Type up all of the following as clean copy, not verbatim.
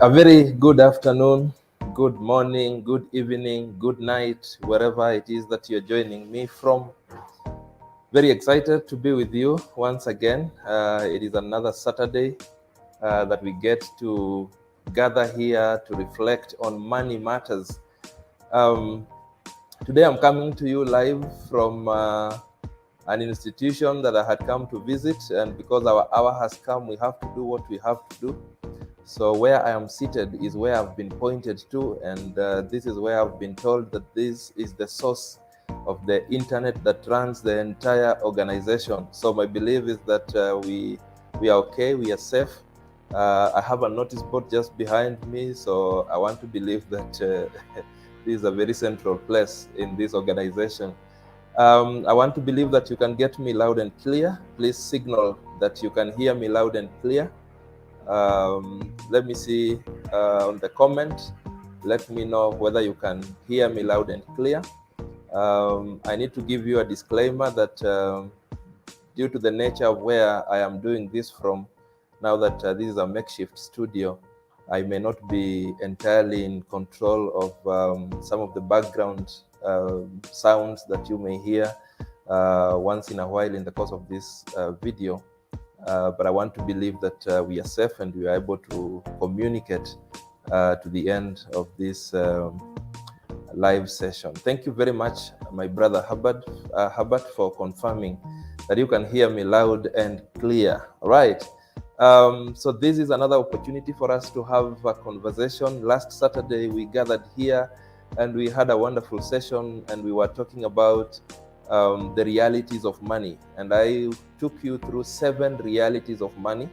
A very good afternoon, good morning, good evening, good night, wherever it is that you're joining me from. Very excited to be with you once again. It is another Saturday that we get to gather here to reflect on money matters. Today I'm coming to you live from an institution that I had come to visit, and because our hour has come, we have to do what we have to do. So where I am seated is where I've been pointed to, and this is where I've been told that this is the source of the internet that runs the entire organization. So my belief is that we are okay, we are safe. I have a notice board just behind me, so I want to believe that this is a very central place in this organization. I want to believe that you can get me loud and clear. Please signal that you can hear me loud and clear. Let me see on the comment. Let me know whether you can hear me loud and clear. I need to give you a disclaimer that due to the nature of where I am doing this from, now that this is a makeshift studio, I may not be entirely in control of some of the background sounds that you may hear once in a while in the course of this video. But I want to believe that we are safe and we are able to communicate to the end of this live session. Thank you very much, my brother Herbert, for confirming that you can hear me loud and clear. All right. So this is another opportunity for us to have a conversation. Last Saturday, we gathered here and we had a wonderful session, and we were talking about the realities of money, and I took you through 7 realities of money.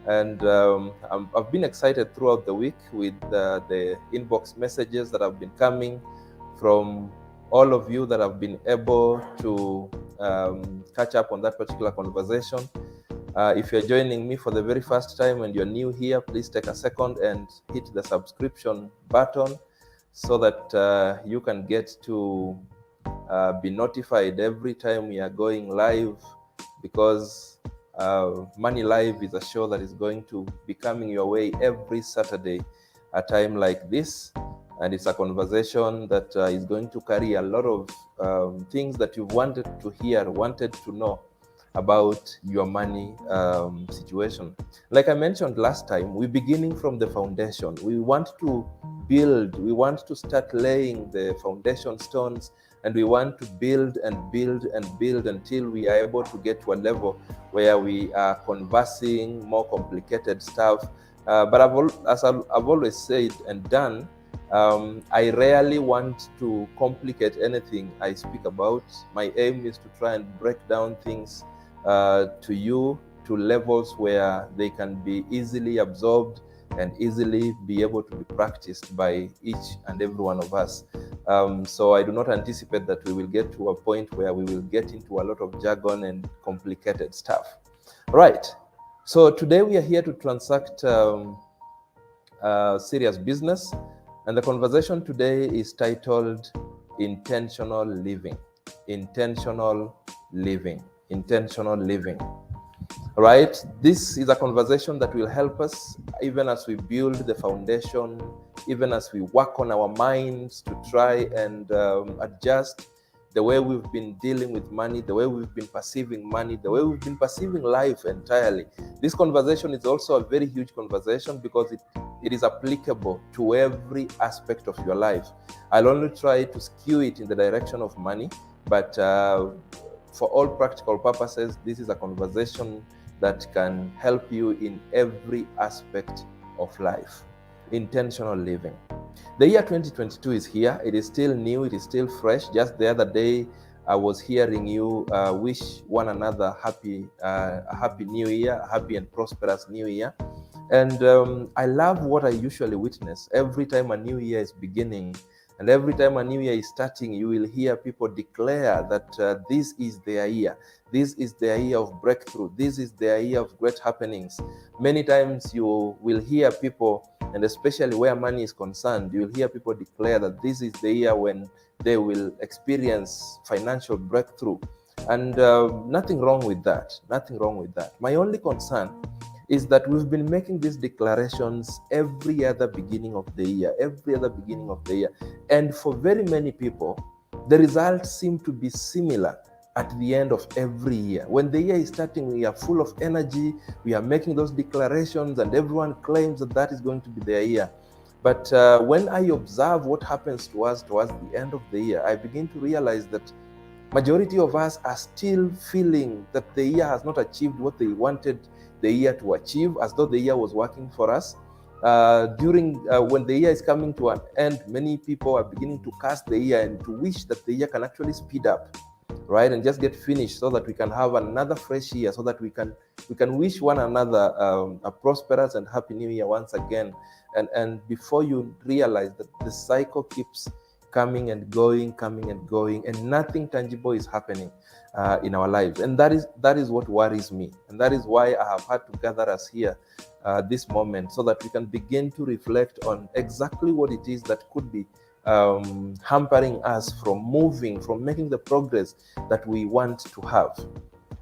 And I've been excited throughout the week with the inbox messages that have been coming from all of you that have been able to catch up on that particular conversation. If you're joining me for the very first time and you're new here, please take a second and hit the subscription button so that you can get to be notified every time we are going live, because Money Live is a show that is going to be coming your way every Saturday at a time like this, and it's a conversation that is going to carry a lot of things that you've wanted to hear, wanted to know about your money situation. Like I mentioned last time, we're beginning from the foundation. We want to build, we want to start laying the foundation stones, and we want to build and build and build until we are able to get to a level where we are conversing more complicated stuff. But as I've always said and done, I rarely want to complicate anything I speak about. My aim is to try and break down things to you to levels where they can be easily absorbed and easily be able to be practiced by each and every one of us. So I do not anticipate that we will get to a point where we will get into a lot of jargon and complicated stuff. Right. So today we are here to transact serious business, and the conversation today is titled Intentional Living. Intentional living. Intentional living. Right? This is a conversation that will help us even as we build the foundation, even as we work on our minds to try and adjust the way we've been dealing with money, the way we've been perceiving money, the way we've been perceiving life entirely. This conversation is also a very huge conversation because it is applicable to every aspect of your life. I'll only try to skew it in the direction of money, but for all practical purposes, this is a conversation that can help you in every aspect of life. Intentional living. The year 2022 is here. It is still new. It is still fresh. Just the other day, I was hearing you wish one another a happy new year, a happy and prosperous new year. And I love what I usually witness every time a new year is beginning. And every time a new year is starting, you will hear people declare that this is their year. This is their year of breakthrough. This is their year of great happenings. Many times you will hear people, and especially where money is concerned, you will hear people declare that this is the year when they will experience financial breakthrough. And nothing wrong with that. Nothing wrong with that. My only concern is that we've been making these declarations every other beginning of the year, And for very many people, the results seem to be similar at the end of every year. When the year is starting, we are full of energy, we are making those declarations, and everyone claims that that is going to be their year. But when I observe what happens to us towards the end of the year, I begin to realize that majority of us are still feeling that the year has not achieved what they wanted the year to achieve, as though the year was working for us. When the year is coming to an end, many people are beginning to cast the year and to wish that the year can actually speed up, right, and just get finished so that we can have another fresh year, so that we can wish one another a prosperous and happy new year once again. And before you realize that the cycle keeps coming and going, and nothing tangible is happening in our lives. And that is what worries me. And that is why I have had to gather us here this moment, so that we can begin to reflect on exactly what it is that could be hampering us from moving, from making the progress that we want to have.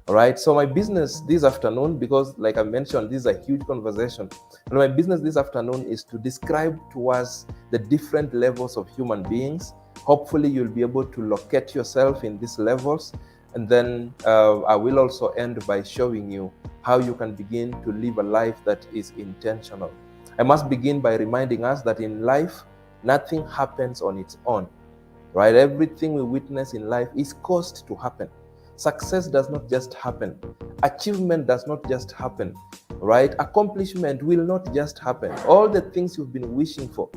All right. So my business this afternoon, because like I mentioned, this is a huge conversation. And my business this afternoon is to describe to us the different levels of human beings. Hopefully you'll be able to locate yourself in these levels. And then I will also end by showing you how you can begin to live a life that is intentional. I must begin by reminding us that in life, nothing happens on its own, right? Everything we witness in life is caused to happen. Success does not just happen. Achievement does not just happen, right? Accomplishment will not just happen. All the things you've been wishing for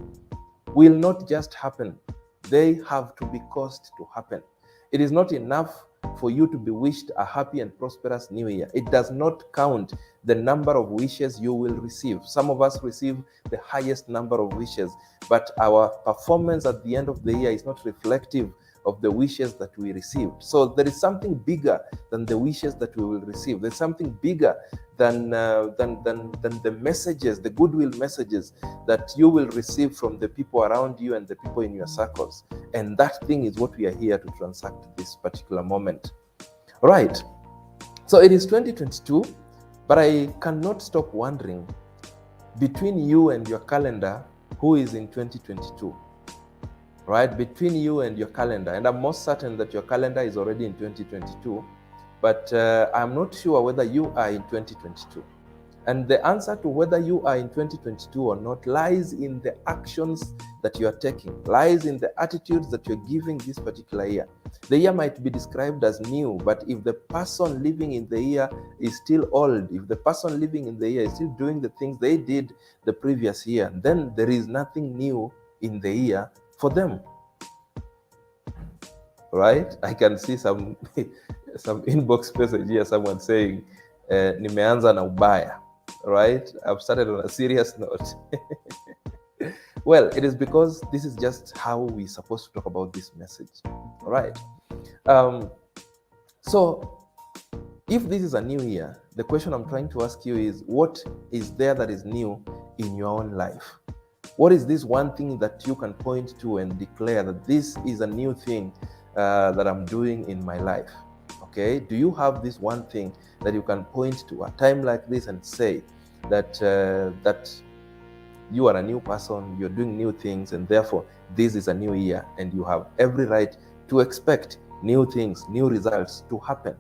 will not just happen. They have to be caused to happen. It is not enough for you to be wished a happy and prosperous new year. It does not count the number of wishes you will receive. Some of us receive the highest number of wishes, but our performance at the end of the year is not reflective of the wishes that we received. So there is something bigger than the wishes that we will receive. There's something bigger than the messages, the goodwill messages that you will receive from the people around you and the people in your circles. And that thing is what we are here to transact this particular moment. All right. So it is 2022, but I cannot stop wondering, between you and your calendar, who is in 2022? Right, between you and your calendar. And I'm most certain that your calendar is already in 2022, but I'm not sure whether you are in 2022. And the answer to whether you are in 2022 or not lies in the actions that you are taking, lies in the attitudes that you're giving this particular year. The year might be described as new, but if the person living in the year is still old, if the person living in the year is still doing the things they did the previous year, then there is nothing new in the year for them, right? I can see some inbox message here, someone saying, nimeanza na ubaya, right? I've started on a serious note. Well, it is because this is just how we're supposed to talk about this message, all right? So if this is a new year, the question I'm trying to ask you is, what is there that is new in your own life? What is this one thing that you can point to and declare that this is a new thing that I'm doing in my life? Okay, do you have this one thing that you can point to a time like this and say that that you are a new person, you're doing new things, and therefore this is a new year, and you have every right to expect new things, new results to happen?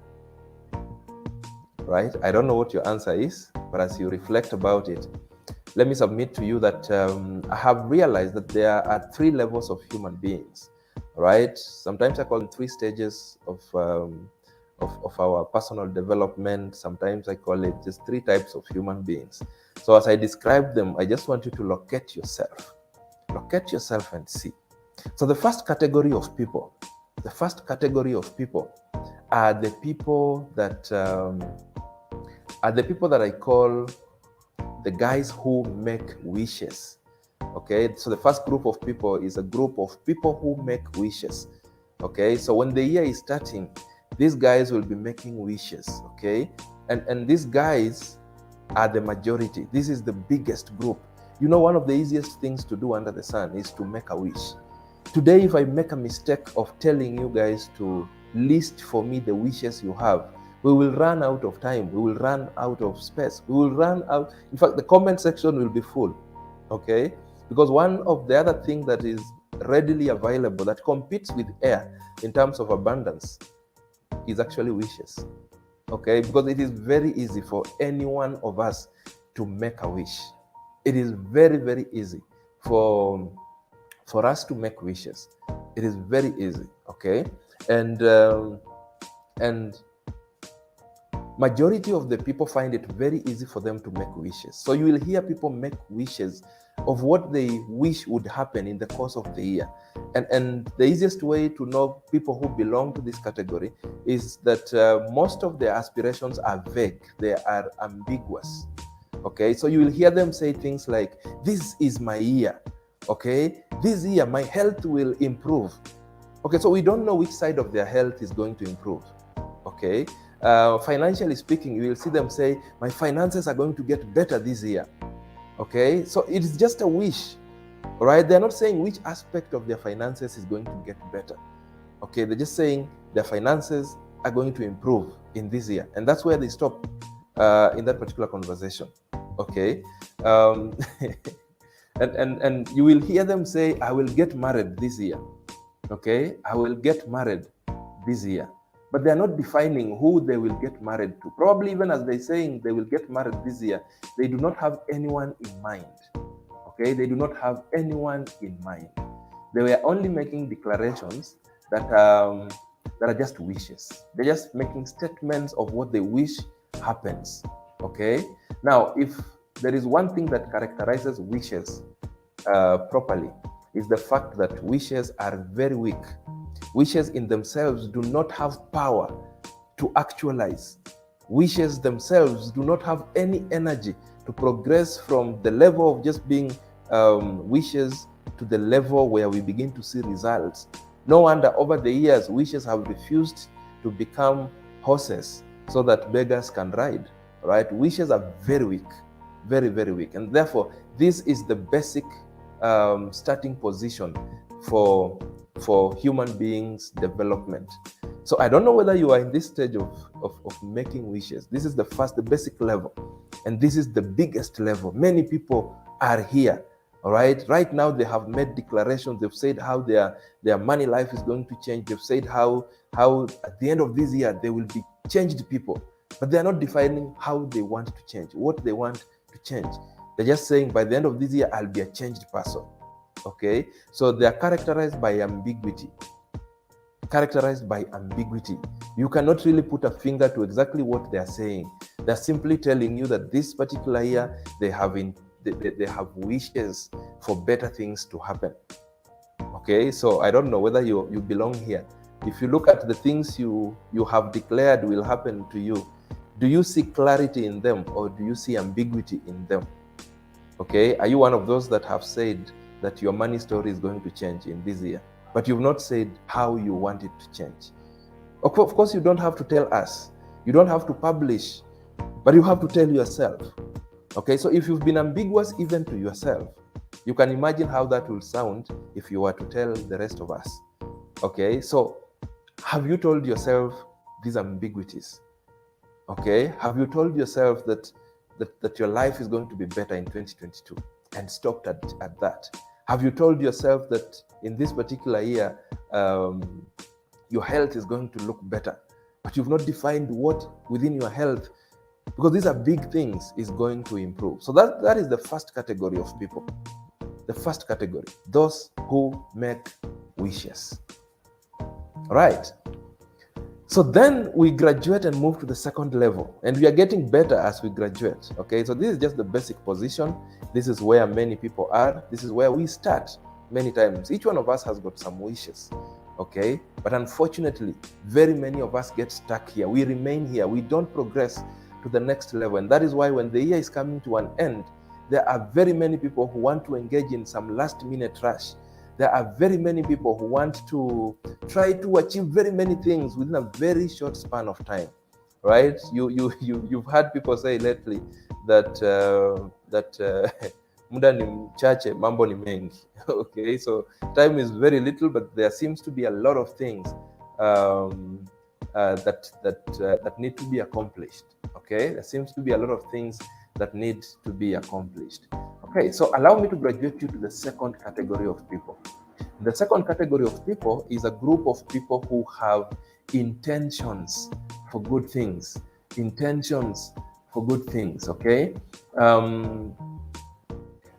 Right? I don't know what your answer is, but as you reflect about it, let me submit to you that I have realized that there are three levels of human beings, right? Sometimes I call them three stages of our personal development. Sometimes I call it just three types of human beings. So as I describe them, I just want you to locate yourself and see. So the first category of people are the people that I call the guys who make wishes. Okay, so the first group of people is a group of people who make wishes. Okay, so when the year is starting, these guys will be making wishes. Okay, and these guys are the majority. This is the biggest group. You know, one of the easiest things to do under the sun is to make a wish. Today, if I make a mistake of telling you guys to list for me the wishes you have, We will run out of time. We will run out of space. We will run out. In fact, the comment section will be full. Okay? Because one of the other things that is readily available that competes with air in terms of abundance is actually wishes. Okay? Because it is very easy for any one of us to make a wish. It is very, very easy for us to make wishes. It is very easy. Okay? And majority of the people find it very easy for them to make wishes. So you will hear people make wishes of what they wish would happen in the course of the year. And the easiest way to know people who belong to this category is that most of their aspirations are vague. They are ambiguous. Okay, so you will hear them say things like, this is my year. Okay, this year my health will improve. Okay, so we don't know which side of their health is going to improve. Okay, financially speaking, you will see them say, my finances are going to get better this year. Okay, so it is just a wish, right? They're not saying which aspect of their finances is going to get better. Okay, they're just saying their finances are going to improve in this year. And that's where they stop in that particular conversation. Okay, and you will hear them say, I will get married this year. Okay, I will get married this year. But they are not defining who they will get married to. Probably even as they're saying they will get married this year, they do not have anyone in mind. Okay, they do not have anyone in mind. They were only making declarations that are just wishes. They're just making statements of what they wish happens. Okay, now if there is one thing that characterizes wishes properly, is the fact that wishes are very weak. Wishes in themselves do not have power to actualize. Wishes themselves do not have any energy to progress from the level of just being wishes to the level where we begin to see results. No wonder over the years, wishes have refused to become horses so that beggars can ride, right? Wishes are very weak, very, very weak. And therefore, this is the basic starting position for human beings' development. So I don't know whether you are in this stage of making wishes. This is the basic level. And this is the biggest level. Many people are here. All right. Right now, they have made declarations. They've said how their money life is going to change. They've said how at the end of this year, they will be changed people. But they are not defining how they want to change, what they want to change. They're just saying, by the end of this year, I'll be a changed person. Okay, so they are characterized by ambiguity. You cannot really put a finger to exactly what they are saying. They're simply telling you that this particular year they have wishes for better things to happen. Okay, so I don't know whether you belong here. If you look at the things you have declared will happen to you, do you see clarity in them or do you see ambiguity in them? Okay, are you one of those that have said that your money story is going to change in this year, but you've not said how you want it to change? Of course, you don't have to tell us. You don't have to publish, but you have to tell yourself. Okay, so if you've been ambiguous even to yourself, you can imagine how that will sound if you were to tell the rest of us. Okay, so have you told yourself these ambiguities? Okay, have you told yourself that your life is going to be better in 2022 and stopped at that? Have you told yourself that in this particular year, your health is going to look better, but you've not defined what within your health, because these are big things, is going to improve? So that is the first category of people. The first category, those who make wishes. All right. So then we graduate and move to the second level, and we are getting better as we graduate. Okay, so this is just the basic position. This is where many people are. This is where we start many times. Each one of us has got some wishes. Okay, but unfortunately, very many of us get stuck here. We remain here. We don't progress to the next level. And that is why when the year is coming to an end, there are very many people who want to engage in some last-minute rush. There are very many people who want to try to achieve very many things within a very short span of time, right? You've heard people say lately that muda ni mchache, mambo ni mengi. Okay, so time is very little, but there seems to be a lot of things that need to be accomplished. Okay, there seems to be a lot of things that need to be accomplished. Okay, so allow me to graduate you to the second category of people. The second category of people is a group of people who have intentions for good things. Intentions for good things. Okay.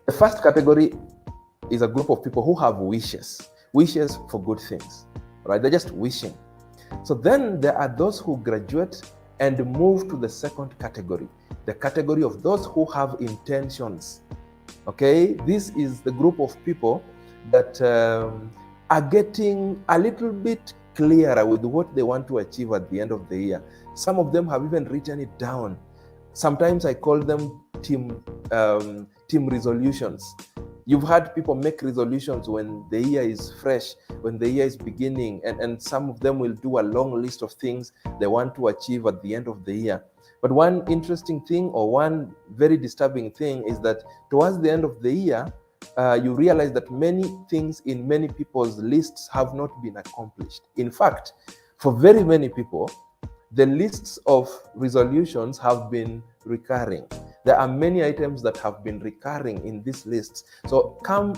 The first category is a group of people who have wishes for good things, right? They're just wishing. So then there are those who graduate and move to the second category, the category of those who have intentions. Okay, this is the group of people that are getting a little bit clearer with what they want to achieve at the end of the year. Some of them have even written it down. Sometimes I call them team resolutions. You've had people make resolutions when the year is fresh, when the year is beginning, and some of them will do a long list of things they want to achieve at the end of the year. But one interesting thing, or one very disturbing thing, is that towards the end of the year, you realize that many things in many people's lists have not been accomplished. In fact, for very many people, the lists of resolutions have been recurring. There are many items that have been recurring in these lists. So come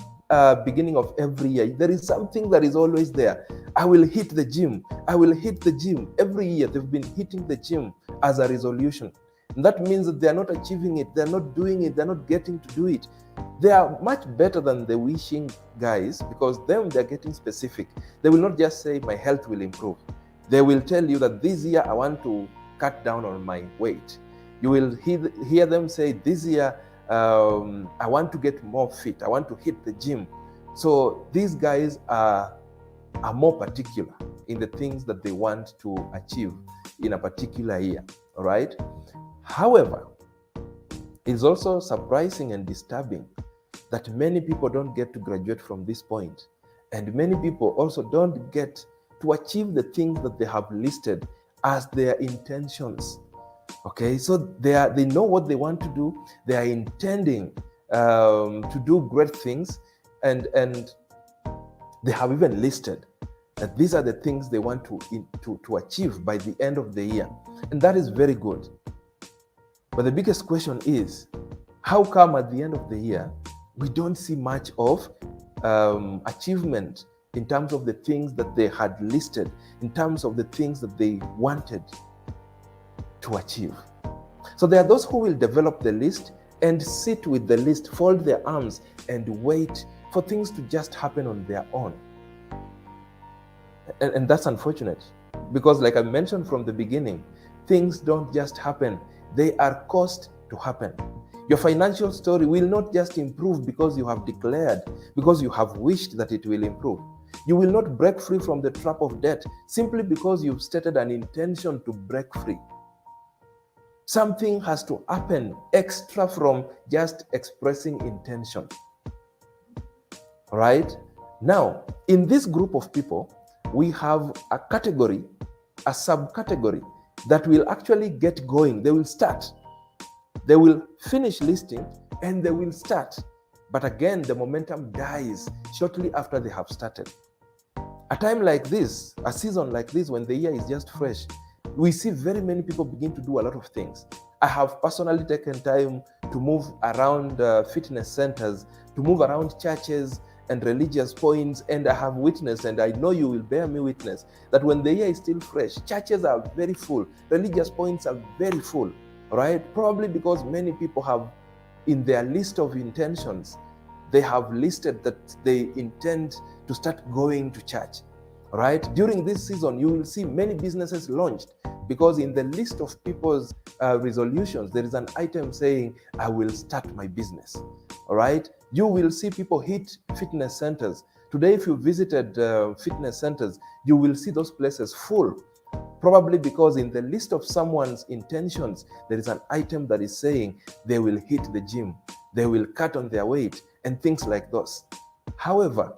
beginning of every year, there is something that is always there. I will hit the gym. I will hit the gym. Every year they've been hitting the gym as a resolution. And that means that they are not achieving it. They're not doing it. They're not getting to do it. They are much better than the wishing guys, because them, they're getting specific. They will not just say my health will improve. They will tell you that this year I want to cut down on my weight. You will hear them say this year I want to get more fit. I want to hit the gym. So these guys are more particular in the things that they want to achieve in a particular year. All right. However, it's also surprising and disturbing that many people don't get to graduate from this point, and many people also don't get to achieve the things that they have listed as their intentions. Okay, so they know what they want to do. They are intending to do great things, and they have even listed that these are the things they want to achieve by the end of the year, and that is very good. But the biggest question is, how come at the end of the year we don't see much of achievement in terms of the things that they had listed, in terms of the things that they wanted to achieve? So there are those who will develop the list and sit with the list, fold their arms, and wait for things to just happen on their own. And that's unfortunate, because like I mentioned from the beginning, things don't just happen. They are caused to happen. Your financial story will not just improve because you have declared, because you have wished that it will improve. You will not break free from the trap of debt simply because you've stated an intention to break free. Something has to happen extra from just expressing intention. All right? Now, in this group of people, we have a category, a subcategory that will actually get going. They will start. They will finish listing and they will start. But again, the momentum dies shortly after they have started. A time like this, a season like this, when the year is just fresh, we see very many people begin to do a lot of things. I have personally taken time to move around fitness centers, to move around churches and religious points, and I have witnessed, and I know you will bear me witness, that when the year is still fresh, churches are very full, religious points are very full, right? Probably because many people have, in their list of intentions, they have listed that they intend to start going to church, right? During this season, you will see many businesses launched, because in the list of people's resolutions, there is an item saying, I will start my business, all right? You will see people hit fitness centers. Today, if you visited fitness centers, you will see those places full, probably because in the list of someone's intentions, there is an item that is saying they will hit the gym, they will cut on their weight, and things like those. However,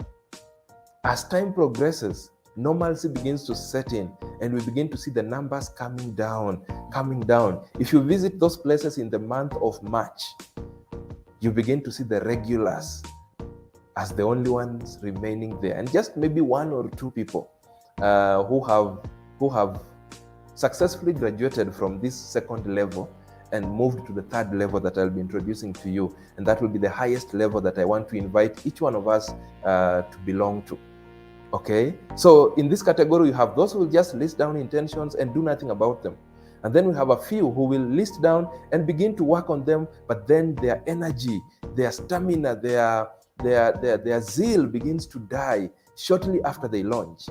as time progresses, normalcy begins to set in, and we begin to see the numbers coming down. If you visit those places in the month of March, you begin to see the regulars as the only ones remaining there, and just maybe one or two people who have successfully graduated from this second level and moved to the third level that I'll be introducing to you. And that will be the highest level that I want to invite each one of us to belong to. Okay, so in this category, you have those who will just list down intentions and do nothing about them. And then we have a few who will list down and begin to work on them, but then their energy, their stamina, their zeal begins to die shortly after they launch.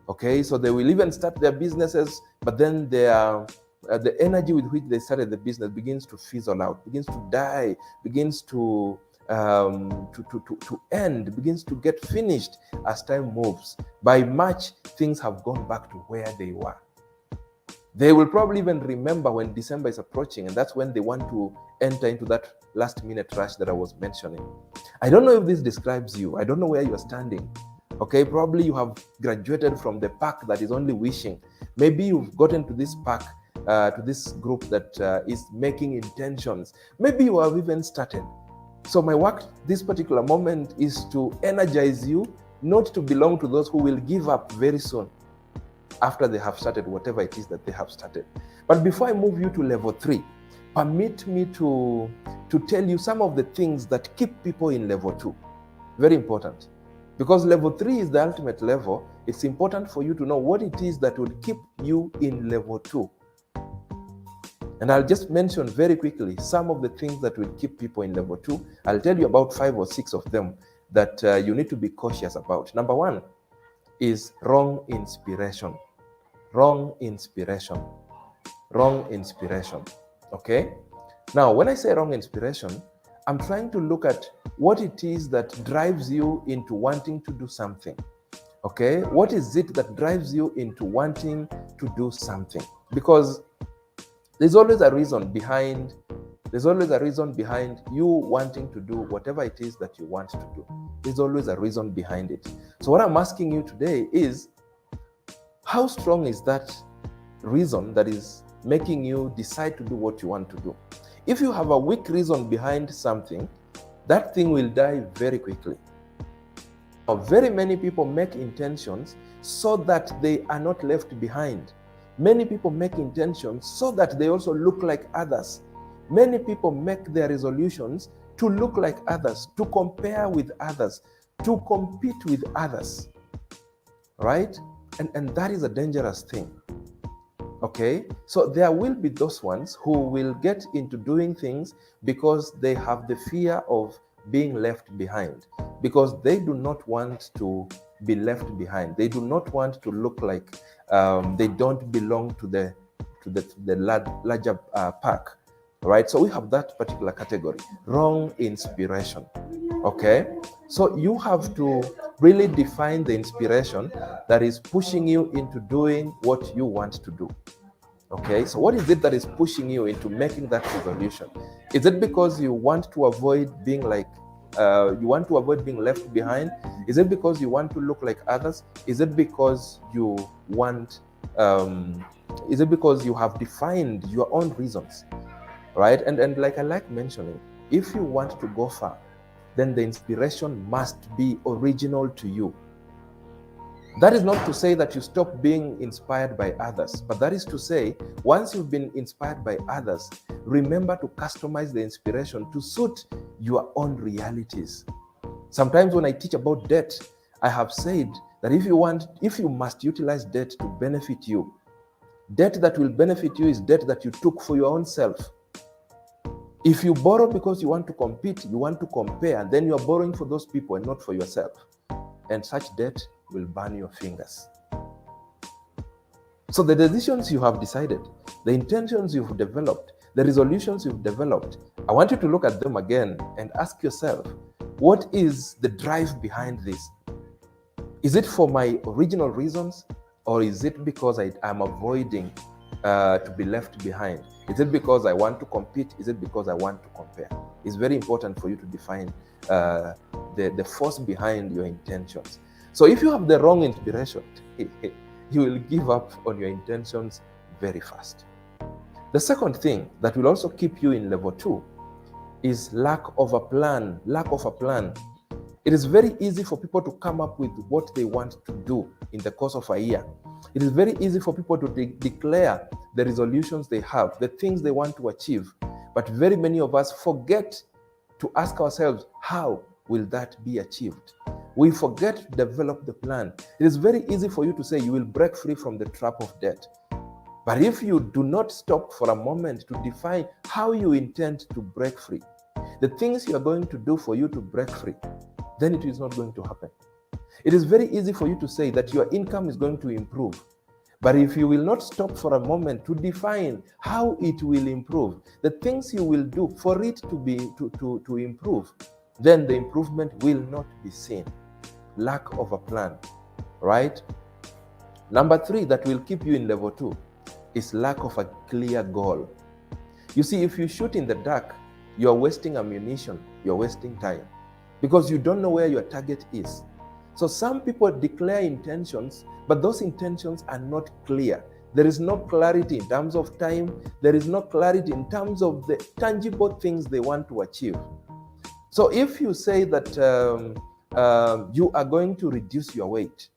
Okay, so they will even start their businesses, but then the energy with which they started the business begins to fizzle out, begins to die, begins to end, begins to get finished as time moves. By March, things have gone back to where they were. They will probably even remember when December is approaching, and that's when they want to enter into that last minute rush that I was mentioning. I don't know if this describes you. I don't know where you're standing. Okay, probably you have graduated from the pack that is only wishing. Maybe you've gotten to this pack, to this group that is making intentions. Maybe you have even started. So my work this particular moment is to energize you, not to belong to those who will give up very soon after they have started whatever it is that they have started. But before I move you to level 3, permit me to tell you some of the things that keep people in level 2. Very important. Because level 3 is the ultimate level, it's important for you to know what it is that will keep you in level 2. And I'll just mention very quickly some of the things that will keep people in level 2. I'll tell you about 5 or 6 of them that you need to be cautious about. Number 1 is wrong inspiration. Wrong inspiration. Wrong inspiration. Okay? Now, when I say wrong inspiration, I'm trying to look at what it is that drives you into wanting to do something. Okay? What is it that drives you into wanting to do something? Because there's always a reason behind you wanting to do whatever it is that you want to do. There's always a reason behind it. So what I'm asking you today is, how strong is that reason that is making you decide to do what you want to do? If you have a weak reason behind something, that thing will die very quickly. Now, very many people make intentions so that they are not left behind. Many people make intentions so that they also look like others. Many people make their resolutions to look like others, to compare with others, to compete with others, right? And that is a dangerous thing, okay? So there will be those ones who will get into doing things because they have the fear of being left behind, because they do not want to be left behind. They do not want to look like they don't belong to the larger pack, right? So we have that particular category, wrong inspiration. Okay, so you have to really define the inspiration that is pushing you into doing what you want to do. Okay, so what is it that is pushing you into making that resolution? Is it because you want to avoid being like being left behind? Is it because you want to look like others? Is it because you want is it because you have defined your own reasons, right? And like I like mentioning, if you want to go far, then the inspiration must be original to you. That is not to say that you stop being inspired by others, but that is to say, once you've been inspired by others, remember to customize the inspiration to suit your own realities. Sometimes when I teach about debt, I have said that if you must utilize debt to benefit you, debt that will benefit you is debt that you took for your own self. If you borrow because you want to compete, you want to compare, then you are borrowing for those people and not for yourself. And such debt will burn your fingers. So the decisions you have decided, the intentions you've developed, the resolutions you've developed, I want you to look at them again and ask yourself, what is the drive behind this? Is it for my original reasons, or is it because I'm avoiding to be left behind? Is it because I want to compete? Is it because I want to compare? It's very important for you to define the force behind your intentions. So if you have the wrong inspiration, you will give up on your intentions very fast. The second thing that will also keep you in level 2 is lack of a plan. Lack of a plan. It is very easy for people to come up with what they want to do in the course of a year. It is very easy for people to declare the resolutions they have, the things they want to achieve. But very many of us forget to ask ourselves, how will that be achieved? We forget to develop the plan. It is very easy for you to say you will break free from the trap of debt. But if you do not stop for a moment to define how you intend to break free, the things you are going to do for you to break free, then it is not going to happen. It is very easy for you to say that your income is going to improve. But if you will not stop for a moment to define how it will improve, the things you will do for it to improve, then the improvement will not be seen. Lack of a plan, right? Number 3 that will keep you in level 2 is lack of a clear goal. You see, if you shoot in the dark, you're wasting ammunition, you're wasting time, because you don't know where your target is. So some people declare intentions, but those intentions are not clear. There is no clarity in terms of time. There is no clarity in terms of the tangible things they want to achieve. So if you say that you are going to reduce your weight,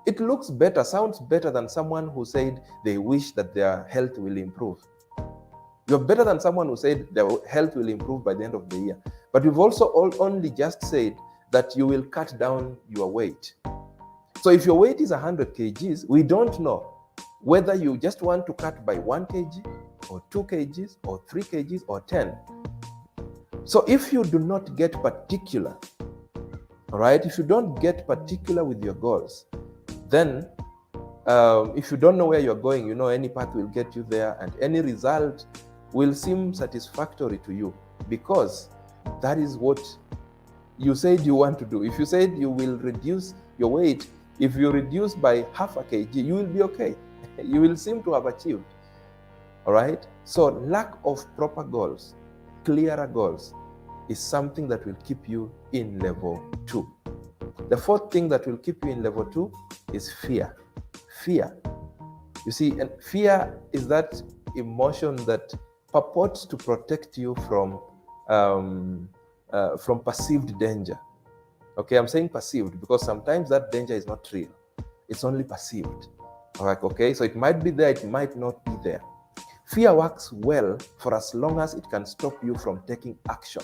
it looks better, sounds better than someone who said they wish that their health will improve. You're better than someone who said their health will improve by the end of the year. But you've also only just said that you will cut down your weight. So if your weight is 100 kgs, we don't know whether you just want to cut by 1 kg or 2 kgs or 3 kgs or 10. So if you do not get particular, all right, if you don't get particular with your goals, then if you don't know where you're going, you know any path will get you there, and any result will seem satisfactory to you, because that is what you said you want to do. If you said you will reduce your weight, if you reduce by half a kg, you will be okay. You will seem to have achieved. All right? So lack of proper goals, clearer goals, is something that will keep you in level 2. The 4th thing that will keep you in level 2 is fear. Fear. You see, and fear is that emotion that purports to protect you from perceived danger. Okay, I'm saying perceived because sometimes that danger is not real. It's only perceived. All right, okay, so it might be there, it might not be there. Fear works well for as long as it can stop you from taking action.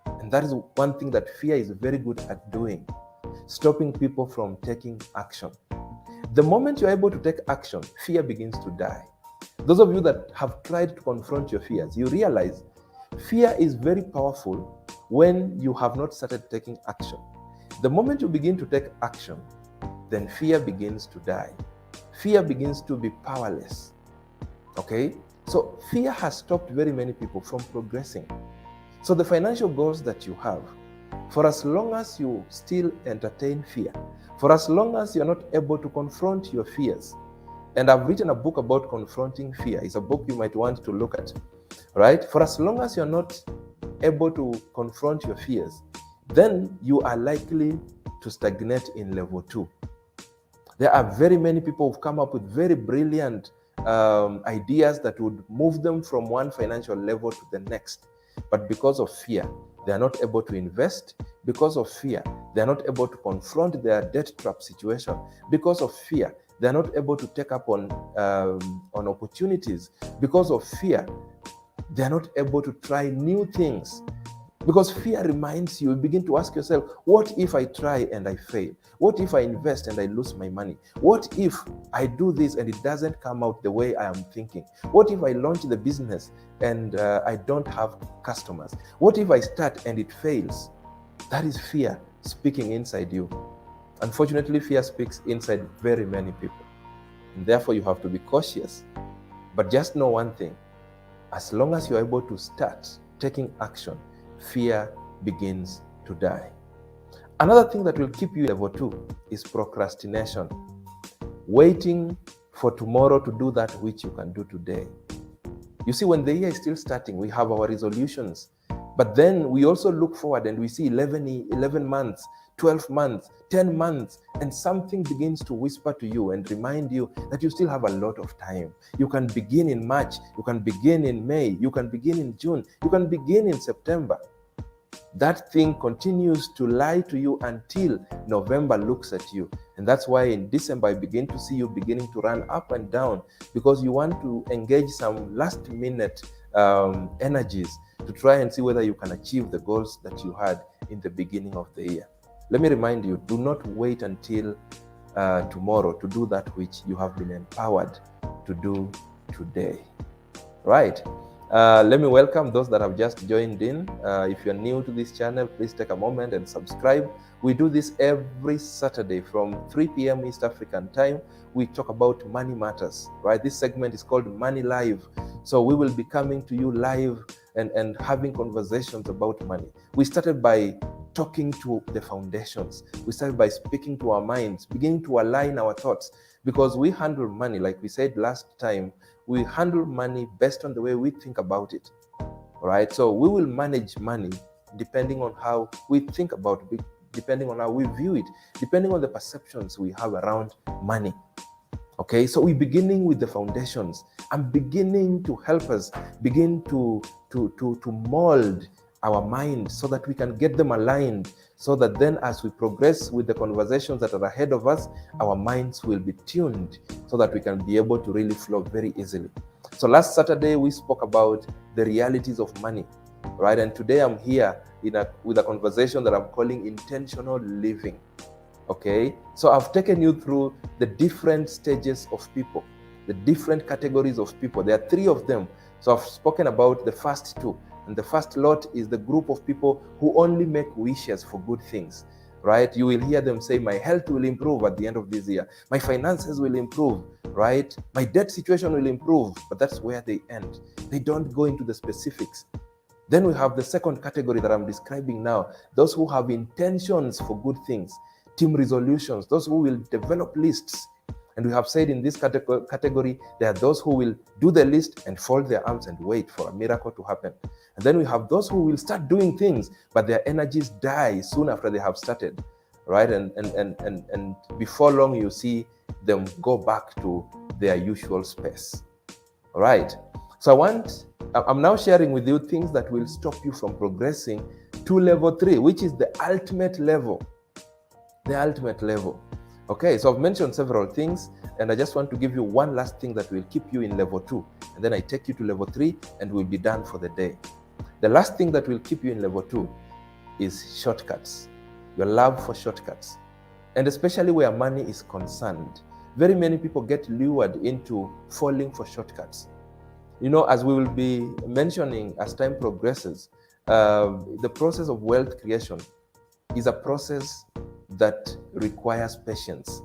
And that is one thing that fear is very good at doing, stopping people from taking action. The moment you're able to take action, fear begins to die. Those of you that have tried to confront your fears, you realize fear is very powerful when you have not started taking action. The moment you begin to take action, then fear begins to die. Fear begins to be powerless. Okay? So fear has stopped very many people from progressing. So the financial goals that you have, for as long as you still entertain fear, for as long as you're not able to confront your fears, and I've written a book about confronting fear. It's a book you might want to look at, right? For as long as you're not able to confront your fears, then you are likely to stagnate in level 2. There are very many people who've come up with very brilliant ideas that would move them from one financial level to the next. But because of fear, they are not able to invest. Because of fear, they are not able to confront their debt trap situation. Because of fear, they are not able to take up on opportunities. Because of fear, they are not able to try new things. Because fear reminds you begin to ask yourself, what if I try and I fail? What if I invest and I lose my money? What if I do this and it doesn't come out the way I am thinking? What if I launch the business and I don't have customers? What if I start and it fails? That is fear speaking inside you. Unfortunately, fear speaks inside very many people. And therefore, you have to be cautious. But just know one thing. As long as you're able to start taking action, fear begins to die. Another thing that will keep you level 2 is procrastination. Waiting for tomorrow to do that which you can do today. You see, when the year is still starting, we have our resolutions. But then we also look forward and we see 11 months, 12 months, 10 months, and something begins to whisper to you and remind you that you still have a lot of time. You can begin in March, you can begin in May, you can begin in June, you can begin in September. that thing continues to lie to you until November looks at you. And that's why in December, I begin to see you beginning to run up and down, because you want to engage some last minute energies to try and see whether you can achieve the goals that you had in the beginning of the year. Let me remind you, do not wait until tomorrow to do that which you have been empowered to do today. Right. Let me welcome those that have just joined in. If you're new to this channel, please take a moment and subscribe. We do this every Saturday from 3 p.m. East African time. We talk about money matters, right? This segment is called Money Live. So we will be coming to you live and having conversations about money. We started by talking to the foundations. We started by speaking to our minds, beginning to align our thoughts, because we handle money, like we said last time, we handle money based on the way we think about it, right? So we will manage money depending on how we think about it, depending on how we view it, depending on the perceptions we have around money. Okay, so we're beginning with the foundations. I'm beginning to help us begin to mold our minds so that we can get them aligned, so that then as we progress with the conversations that are ahead of us, our minds will be tuned so that we can be able to really flow very easily. So last Saturday, we spoke about the realities of money, right? And today I'm here with a conversation that I'm calling intentional living. Okay, so I've taken you through the different stages of people, the different categories of people. There are 3 of them. So I've spoken about the first 2. And the first lot is the group of people who only make wishes for good things, right? You will hear them say, my health will improve at the end of this year. My finances will improve, right? My debt situation will improve. But that's where they end. They don't go into the specifics. Then we have the second category that I'm describing now, those who have intentions for good things, team resolutions, those who will develop lists. And we have said in this category, there are those who will do the list and fold their arms and wait for a miracle to happen. And then we have those who will start doing things, but their energies die soon after they have started, right? And before long, you see them go back to their usual space, all right? So I'm now sharing with you things that will stop you from progressing to level 3, which is the ultimate level. The ultimate level. Okay, so I've mentioned several things, and I just want to give you one last thing that will keep you in level 2, and then I take you to level 3, and we'll be done for the day. The last thing that will keep you in level 2 is shortcuts, your love for shortcuts, and especially where money is concerned. Very many people get lured into falling for shortcuts. You know, as we will be mentioning as time progresses, the process of wealth creation is a process that requires patience.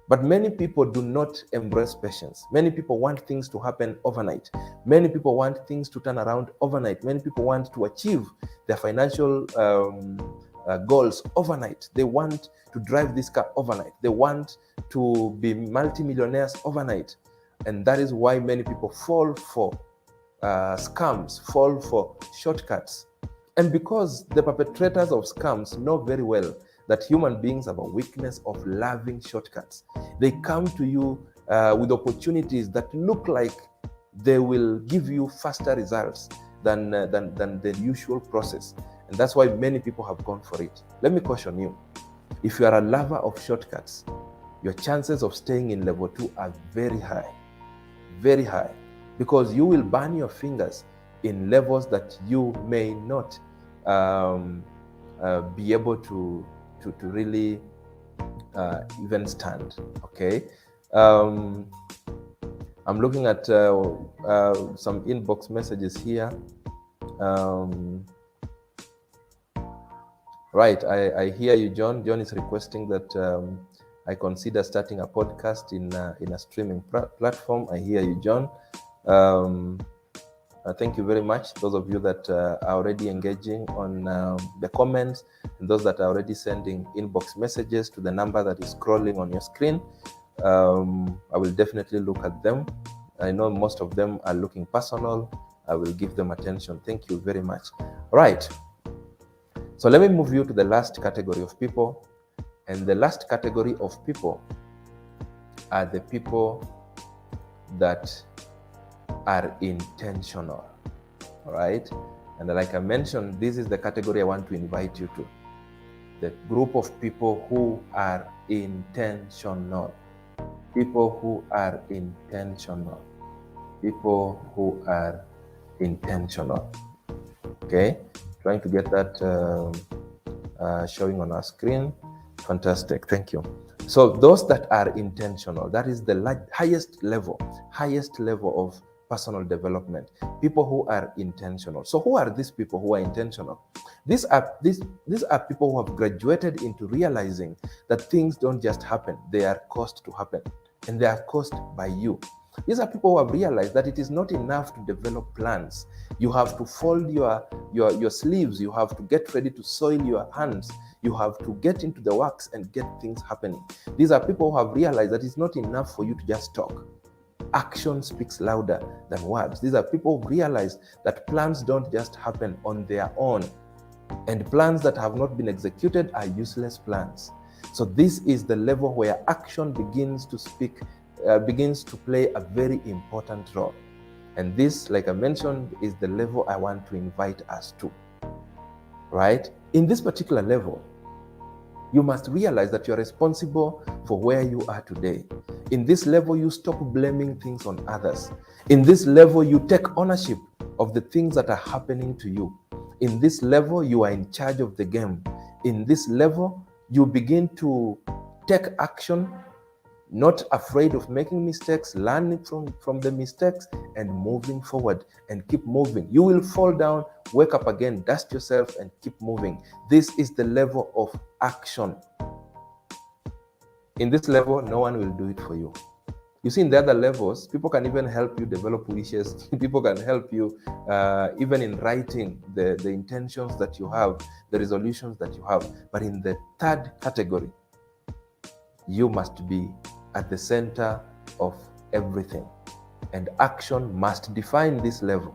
But many people do not embrace patience. Many people want things to happen overnight. Many people want things to turn around overnight. Many people want to achieve their financial goals overnight. They want to drive this car overnight. They want to be multimillionaires overnight. And that is why many people fall for scams, fall for shortcuts. And because the perpetrators of scams know very well that human beings have a weakness of loving shortcuts. They come to you with opportunities that look like they will give you faster results than the usual process. And that's why many people have gone for it. Let me caution you. If you are a lover of shortcuts, your chances of staying in level 2 are very high, because you will burn your fingers in levels that you may not be able to really even stand. Okay, I'm looking at some inbox messages here. Right, I hear you, John. John is requesting that I consider starting a podcast in a streaming platform. I hear you, John. Thank you very much, those of you that are already engaging on the comments, and those that are already sending inbox messages to the number that is scrolling on your screen. I will definitely look at them. I know most of them are looking personal. I will give them attention. Thank you very much. Right. So let me move you to the last category of people. And the last category of people are the people that are intentional, all right? And like I mentioned, this is the category I want to invite you to. The group of people who are intentional. People who are intentional. People who are intentional. Okay, trying to get that showing on our screen. Fantastic, thank you. So those that are intentional, that is the highest level of personal development. People who are intentional. So who are these people who are intentional? These are people who have graduated into realizing that things don't just happen, they are caused to happen, and they are caused by you. These are people who have realized that it is not enough to develop plans. You have to fold your sleeves. You have to get ready to soil your hands. You have to get into the works and get things happening. These are people who have realized that it's not enough for you to just talk. Action speaks louder than words. These are people who realize that plans don't just happen on their own. And plans that have not been executed are useless plans. So this is the level where action begins to play a very important role. And this, like I mentioned, is the level I want to invite us to, right? In this particular level, you must realize that you're responsible for where you are today. In this level, you stop blaming things on others. In this level, you take ownership of the things that are happening to you. In this level, you are in charge of the game. In this level, you begin to take action, not afraid of making mistakes, learning from the mistakes and moving forward and keep moving. You will fall down, wake up again, dust yourself and keep moving. This is the level of action. In this level, no one will do it for you. You see, in the other levels, people can even help you develop wishes. People can help you even in writing the intentions that you have, the resolutions that you have. But in the third category, you must be at the center of everything. And action must define this level.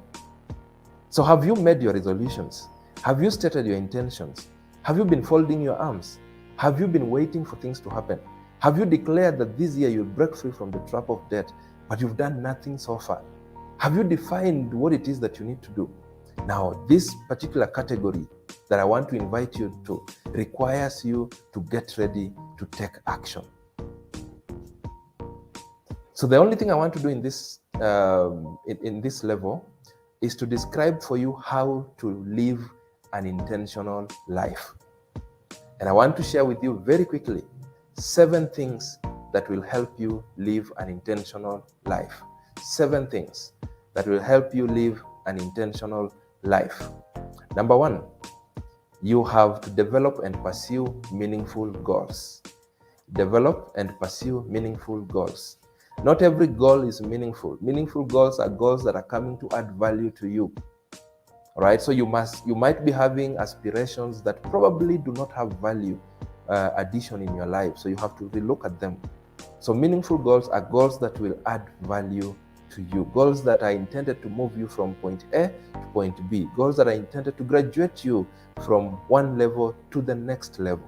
So have you made your resolutions? Have you stated your intentions? Have you been folding your arms? Have you been waiting for things to happen? Have you declared that this year you'll break free from the trap of debt, but you've done nothing so far? Have you defined what it is that you need to do? Now, this particular category that I want to invite you to requires you to get ready to take action. So the only thing I want to do in this level is to describe for you how to live an intentional life. And I want to share with you very quickly 7 things that will help you live an intentional life. 7 things that will help you live an intentional life. Number 1, you have to develop and pursue meaningful goals. Develop and pursue meaningful goals. Not every goal is meaningful. Meaningful goals are goals that are coming to add value to you. All right, so you might be having aspirations that probably do not have value addition in your life, so you have to relook at them. So meaningful goals are goals that will add value to you, goals that are intended to move you from point A to point B, goals that are intended to graduate you from one level to the next level.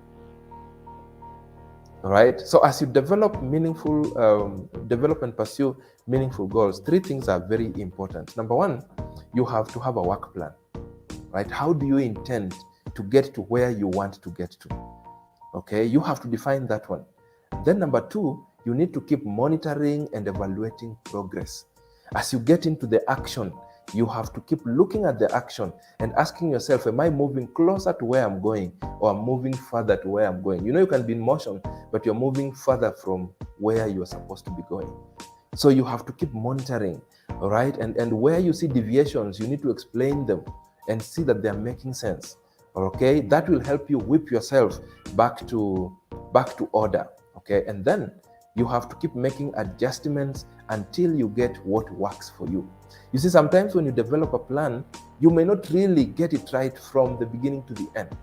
All right, so as you develop and pursue meaningful goals, 3 things are very important. Number 1, you have to have a work plan, right? How do you intend to get to where you want to get to? Okay, you have to define that one. Then number 2, you need to keep monitoring and evaluating progress. As you get into the action, you have to keep looking at the action and asking yourself, am I moving closer to where I'm going, or I'm moving further to where I'm going? You know, you can be in motion, but you're moving further from where you're supposed to be going. So you have to keep monitoring, all right? And where you see deviations, you need to explain them and see that they're making sense. Okay, that will help you whip yourself back to order. Okay, and then you have to keep making adjustments until you get what works for you. You see, sometimes when you develop a plan, you may not really get it right from the beginning to the end.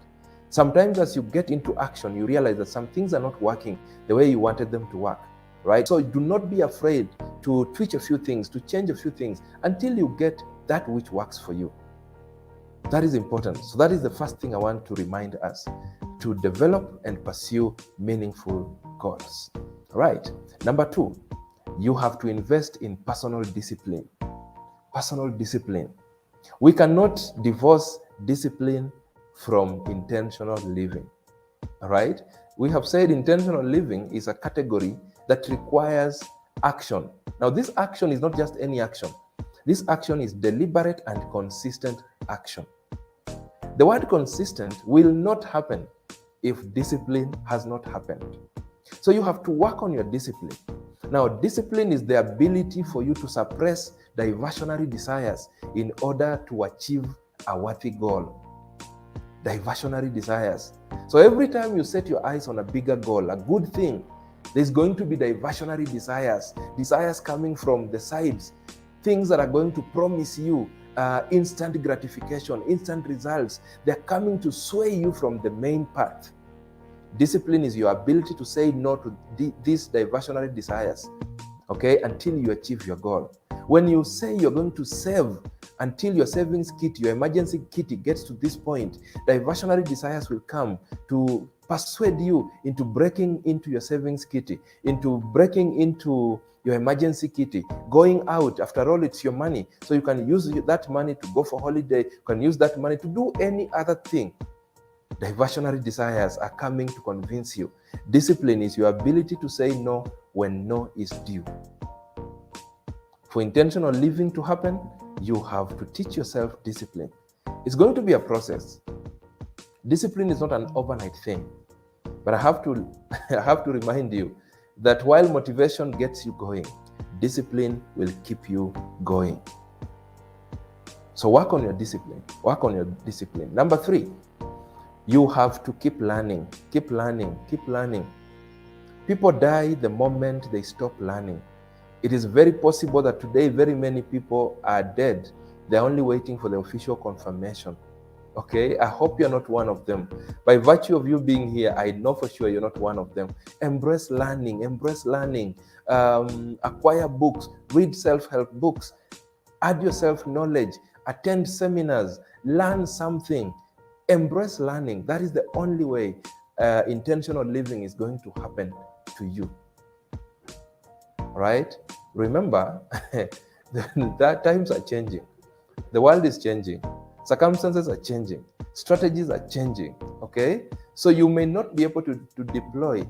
Sometimes as you get into action, you realize that some things are not working the way you wanted them to work, right? So do not be afraid to tweak a few things, to change a few things until you get that which works for you. That is important. So that is the first thing I want to remind us, to develop and pursue meaningful goals. Right. Number 2, you have to invest in personal discipline. Personal discipline. We cannot divorce discipline from intentional living. All right? We have said intentional living is a category that requires action. Now, this action is not just any action. This action is deliberate and consistent action. The word consistent will not happen if discipline has not happened. So you have to work on your discipline. Now, discipline is the ability for you to suppress diversionary desires in order to achieve a worthy goal. Diversionary desires. So every time you set your eyes on a bigger goal, a good thing, there's going to be diversionary desires, desires coming from the sides, things that are going to promise you instant gratification, instant results. They're coming to sway you from the main path. Discipline is your ability to say no to these diversionary desires, okay, until you achieve your goal. When you say you're going to save until your savings kitty, your emergency kitty gets to this point, diversionary desires will come to persuade you into breaking into your savings kitty, into breaking into your emergency kitty, going out. After all, it's your money, so you can use that money to go for holiday, you can use that money to do any other thing. Diversionary desires are coming to convince you. Discipline is your ability to say no when no is due. For intentional living to happen, you have to teach yourself discipline. It's going to be a process. Discipline is not an overnight thing. But I have to remind you that while motivation gets you going, discipline will keep you going. So work on your discipline. Work on your discipline. Number 3, you have to keep learning. Keep learning. Keep learning. People die the moment they stop learning. It is very possible that today very many people are dead. They're only waiting for the official confirmation. Okay, I hope you're not one of them. By virtue of you being here, I know for sure you're not one of them. Embrace learning. Embrace learning. Acquire books. Read self-help books. Add yourself knowledge. Attend seminars. Learn something. Embrace learning. That is the only way intentional living is going to happen to you. Right? Remember that times are changing. The world is changing. Circumstances are changing. Strategies are changing. Okay? So you may not be able to deploy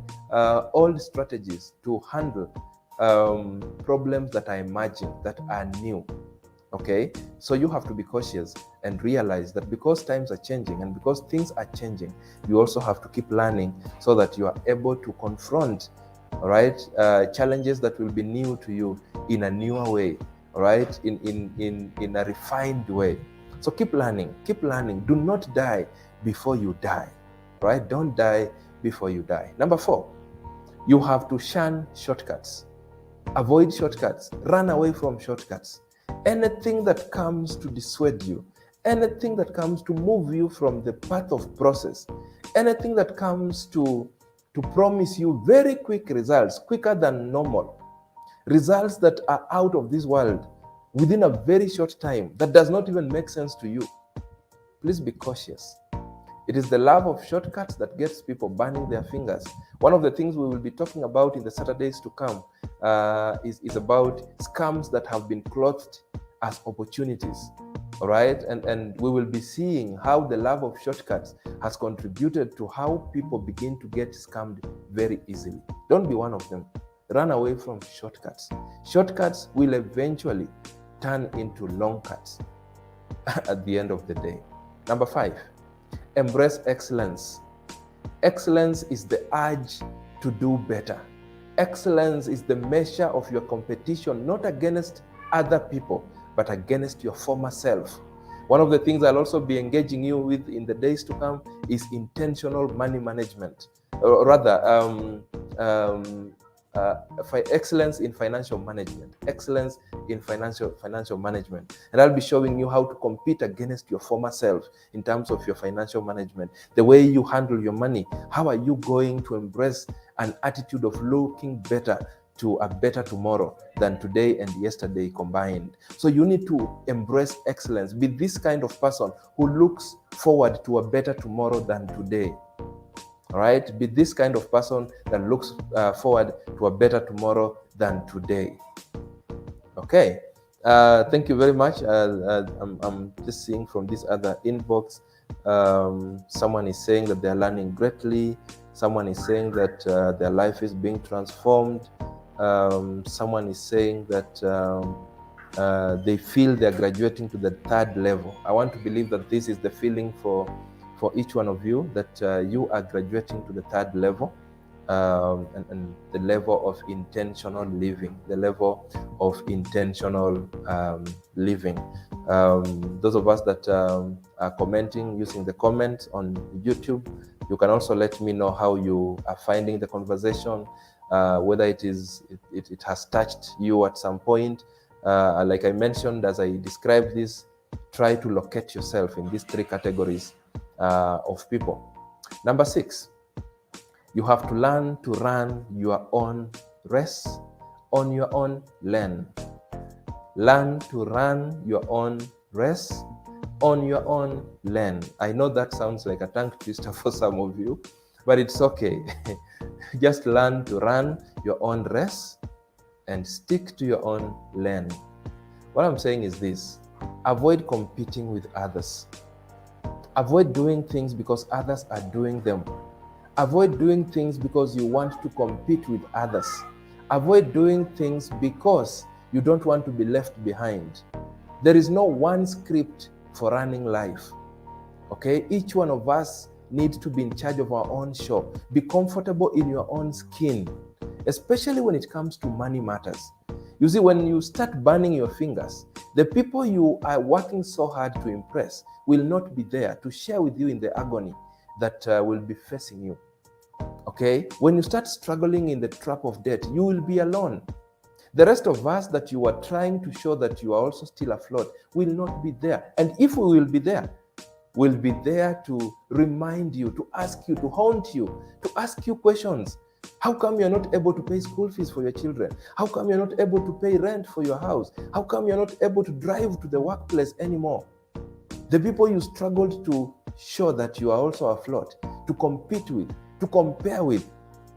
old strategies to handle problems that are emerging, that are new. Okay? So you have to be cautious and realize that because times are changing and because things are changing, you also have to keep learning so that you are able to confront, all right, challenges that will be new to you in a newer way, all right, in a refined way. So keep learning. Keep learning. Do not die before you die, right? Don't die before you die. Number 4, you have to shun shortcuts. Avoid shortcuts. Run away from shortcuts. Anything that comes to dissuade you, anything that comes to move you from the path of process, anything that comes to promise you very quick results, quicker than normal, results that are out of this world within a very short time, that does not even make sense to you, please be cautious. It is the love of shortcuts that gets people burning their fingers. One of the things we will be talking about in the Saturdays to come is about scams that have been clothed as opportunities. All right, and we will be seeing how the love of shortcuts has contributed to how people begin to get scammed very easily. Don't be one of them. Run away from shortcuts. Shortcuts will eventually turn into long cuts at the end of the day. Number 5, embrace excellence. Excellence is the urge to do better. Excellence is the measure of your competition, not against other people, but against your former self. One of the things I'll also be engaging you with in the days to come is intentional money management, or rather, excellence in financial management. Excellence in financial management. And I'll be showing you how to compete against your former self in terms of your financial management, the way you handle your money. How are you going to embrace an attitude of looking better to a better tomorrow than today and yesterday combined? So you need to embrace excellence. Be this kind of person who looks forward to a better tomorrow than today. All right? Be this kind of person that looks forward to a better tomorrow than today. Okay? Thank you very much. I'm just seeing from this other inbox, someone is saying that they're learning greatly. Someone is saying that their life is being transformed. Someone is saying that they feel they're graduating to the third level. I want to believe that this is the feeling for each one of you, that you are graduating to the third level. And the level of intentional living, the level of intentional living. Those of us that are commenting using the comments on YouTube, you can also let me know how you are finding the conversation, whether it has touched you at some point. Like I mentioned, as I described this, try to locate yourself in these three categories of people. Number 6, you have to learn to run your own race on your own lane. Learn to run your own race on your own lane. I know that sounds like a tongue twister for some of you, but it's okay. Just learn to run your own race and stick to your own lane. What I'm saying is this: avoid competing with others. Avoid doing things because others are doing them. Avoid doing things because you want to compete with others. Avoid doing things because you don't want to be left behind. There is no one script for running life. Okay? Each one of us needs to be in charge of our own show. Be comfortable in your own skin, especially when it comes to money matters. You see, when you start burning your fingers, the people you are working so hard to impress will not be there to share with you in the agony that will be facing you. Okay? When you start struggling in the trap of debt, you will be alone. The rest of us that you are trying to show that you are also still afloat will not be there. And if we will be there, we'll be there to remind you, to ask you, to haunt you, to ask you questions. How come you're not able to pay school fees for your children? How come you're not able to pay rent for your house? How come you're not able to drive to the workplace anymore? The people you struggled to show that you are also afloat, to compete with, to compare with,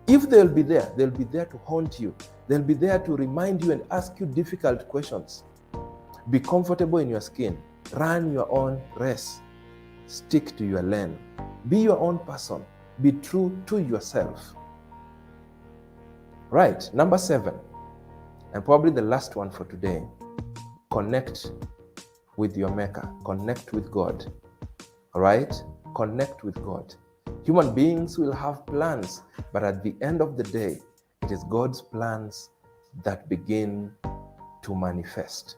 if they'll be there to haunt you. They'll be there to remind you and ask you difficult questions. Be comfortable in your skin. Run your own race. Stick to your lane. Be your own person. Be true to yourself. Right, number 7, and probably the last one for today. Connect with your maker. Connect with God. All right? Connect with God. Human beings will have plans, but at the end of the day, it is God's plans that begin to manifest.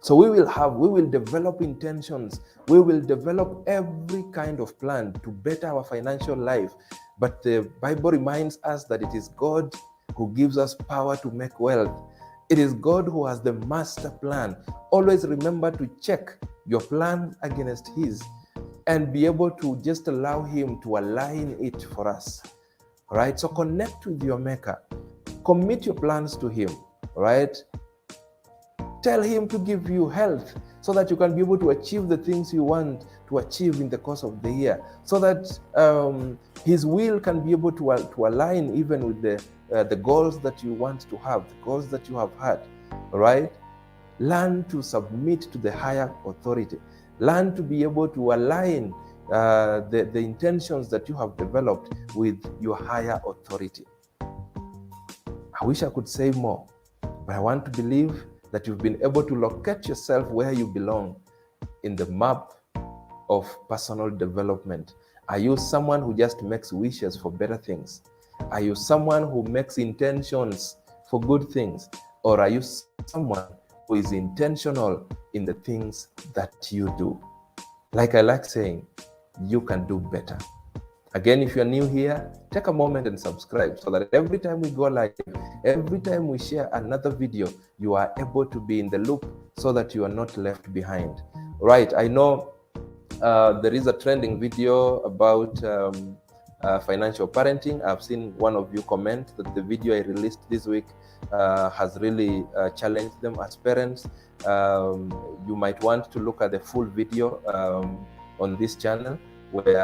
So we will develop intentions. We will develop every kind of plan to better our financial life. But the Bible reminds us that it is God who gives us power to make wealth. It is God who has the master plan. Always remember to check your plan against His and be able to just allow Him to align it for us. All right? So connect with your maker. Commit your plans to Him. All right? Tell Him to give you health so that you can be able to achieve the things you want to achieve in the course of the year, so that His will can be able to align even with the goals that you want to have, the goals that you have had. All right? Learn to submit to the higher authority. Learn to be able to align the intentions that you have developed with your higher authority. I wish I could say more, but I want to believe that you've been able to locate yourself where you belong in the map of personal development. Are you someone who just makes wishes for better things? Are you someone who makes intentions for good things? Or are you someone who is intentional in the things that you do? Like I like saying, you can do better. Again, if you're new here, take a moment and subscribe so that every time we go live, every time we share another video, you are able to be in the loop so that you are not left behind. Right, I know there is a trending video about financial parenting. I've seen one of you comment that the video I released this week has really challenged them as parents. You might want to look at the full video on this channel, where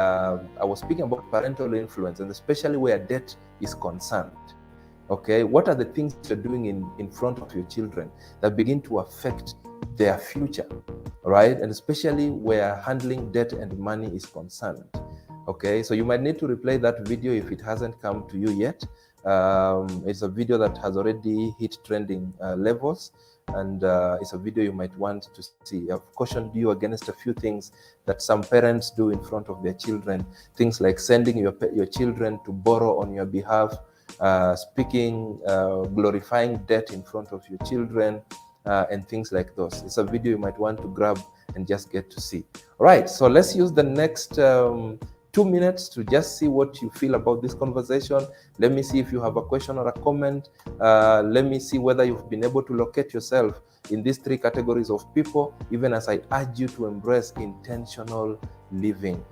I was speaking about parental influence, and especially where debt is concerned. Okay, what are the things you're doing in front of your children that begin to affect their future, right? And especially where handling debt and money is concerned. Okay, so you might need to replay that video if it hasn't come to you yet. It's a video that has already hit trending levels, and it's a video you might want to see. I've cautioned you against a few things that some parents do in front of their children, things like sending your children to borrow on your behalf, speaking, glorifying debt in front of your children, and things like those. It's a video you might want to grab and just get to see. All right, so let's use the next 2 minutes to just see what you feel about this conversation. Let me see if you have a question or a comment. Let me see whether you've been able to locate yourself in these 3 categories of people, even as I urge you to embrace intentional living,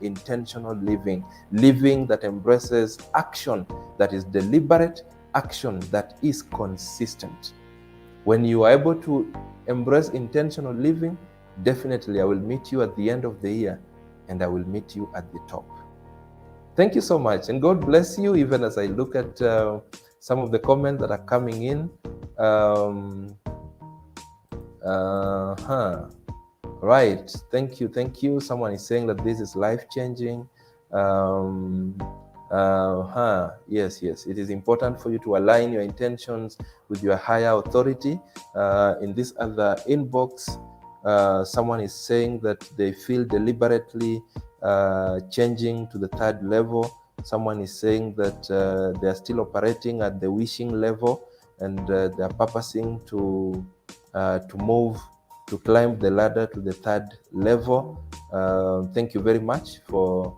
living that embraces action that is deliberate, action that is consistent. When you are able to embrace intentional living, definitely I will meet you at the end of the year, and I will meet you at the top. Thank you so much, and God bless you, even as I look at some of the comments that are coming in. Right, thank you. Someone is saying that this is life-changing. Yes, it is important for you to align your intentions with your higher authority. In this other inbox, someone is saying that they feel deliberately changing to the 3rd level. Someone is saying that they are still operating at the wishing level, and they are purposing to move, to climb the ladder to the 3rd level. Thank you very much for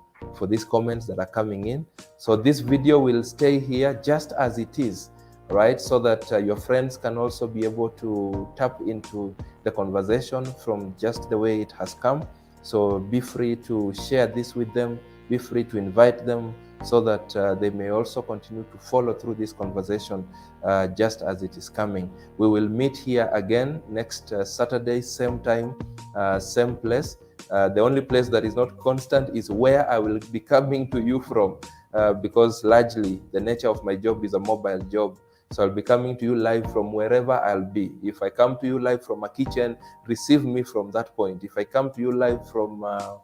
these comments that are coming in. So this video will stay here just as it is, right? So that your friends can also be able to tap into the conversation from just the way it has come. So be free to share this with them, be free to invite them, so that they may also continue to follow through this conversation just as it is coming. We will meet here again next Saturday, same time, same place. The only place that is not constant is where I will be coming to you from, because largely the nature of my job is a mobile job. So I'll be coming to you live from wherever I'll be. If I come to you live from a kitchen, receive me from that point. If I come to you live from a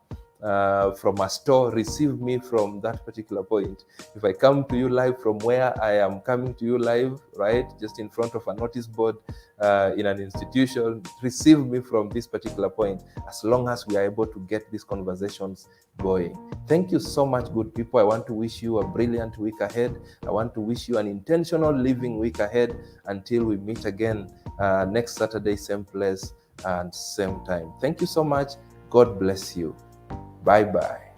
store, receive me from that particular point. If I come to you live from where I am coming to you live, right, just in front of a notice board in an institution, receive me from this particular point, as long as we are able to get these conversations going. Thank you so much, good people. I want to wish you a brilliant week ahead. I want to wish you an intentional living week ahead, until we meet again next Saturday, same place and same time. Thank you so much. God bless you. Bye-bye.